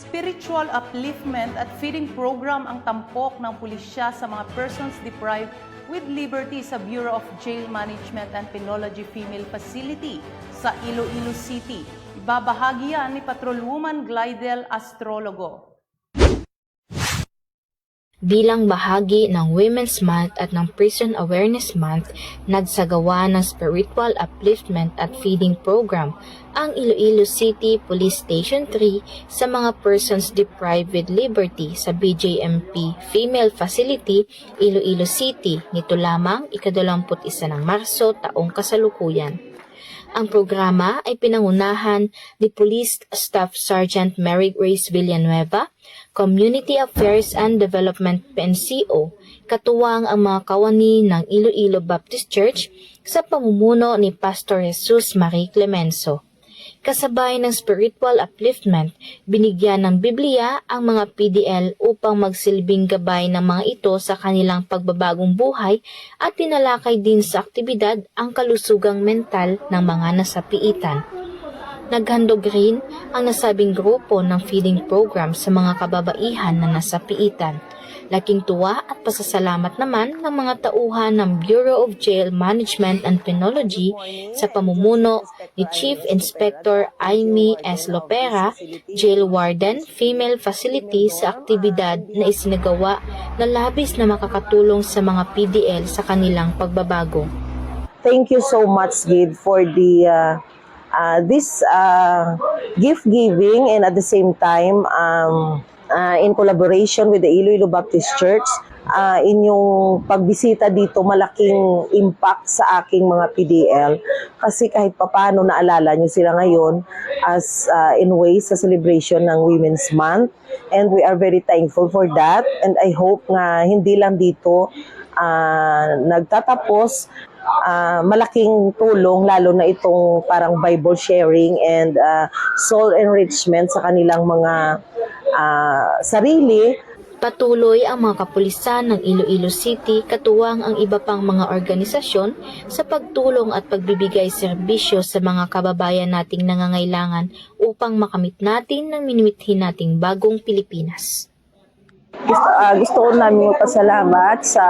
spiritual upliftment at feeding program ang tampok ng pulisya sa mga persons deprived with liberty sa Bureau of Jail Management and Penology Female Facility sa Iloilo City. Ibabahagi yan ni Patrolwoman Glidel Astrologo. Bilang bahagi ng Women's Month at ng Prison Awareness Month, nagsagawa ng Spiritual Upliftment at Feeding Program ang Iloilo City Police Station 3 sa mga persons deprived with liberty sa BJMP Female Facility, Iloilo City, nito lamang ika-21 ng Marso taong kasalukuyan. Ang programa ay pinangunahan ni Police Staff Sergeant Mary Grace Villanueva, Community Affairs and Development PNCO, katuwang ang mga kawani ng Iloilo Baptist Church sa pamumuno ni Pastor Jesus Marie Clemenzo. Kasabay ng spiritual upliftment, binigyan ng Biblia ang mga PDL upang magsilbing gabay ng mga ito sa kanilang pagbabagong buhay at tinalakay din sa aktibidad ang kalusugang mental ng mga nasapiitan. Naghandog rin ang nasabing grupo ng feeding program sa mga kababaihan na nasapiitan. Laking tuwa at pasasalamat naman ng mga tauhan ng Bureau of Jail Management and Penology sa pamumuno ni Chief Inspector Amy S. Lopera, Jail Warden, Female Facility sa aktibidad na isinagawa na labis na makakatulong sa mga PDL sa kanilang pagbabago. Thank you so much, Gid, for this gift giving, and at the same time in collaboration with the Iloilo Baptist Church, inyong pagbisita dito malaking impact sa aking mga PDL kasi kahit papano naalala nyo sila ngayon as in ways sa celebration ng Women's Month, and we are very thankful for that, and I hope nga hindi lang dito nagtatapos. Malaking tulong lalo na itong parang Bible sharing and soul enrichment sa kanilang mga sarili. Patuloy ang mga kapulisan ng Iloilo City katuwang ang iba pang mga organisasyon sa pagtulong at pagbibigay serbisyo sa mga kababayan nating nangangailangan upang makamit natin ng minimithi nating bagong Pilipinas. Gusto ko namin pasalamat sa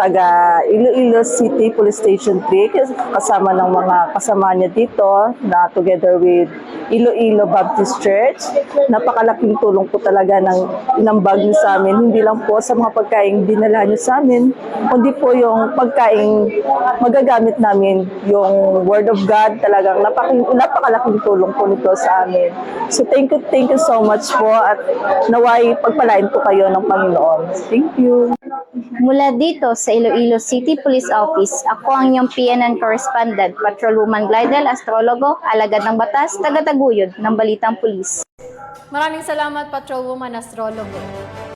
taga Iloilo City Police Station 3 kasama ng mga kasama niya dito na together with Iloilo Baptist Church. Napakalaking tulong po talaga ng inambag niyo sa amin, hindi lang po sa mga pagkain dinala niyo sa amin, kundi po yung pagkain magagamit namin, yung Word of God, talagang napakalaking tulong po nito sa amin. So thank you so much po, at naway pagpalain po kayo ng Panginoon. Thank you. Mula dito sa Iloilo City Police Office, ako ang inyong PNN correspondent, Patrolwoman Glidel Astrologo, alagad ng batas, tagataguyod ng Balitang Pulis. Maraming salamat, Patrolwoman Astrologo.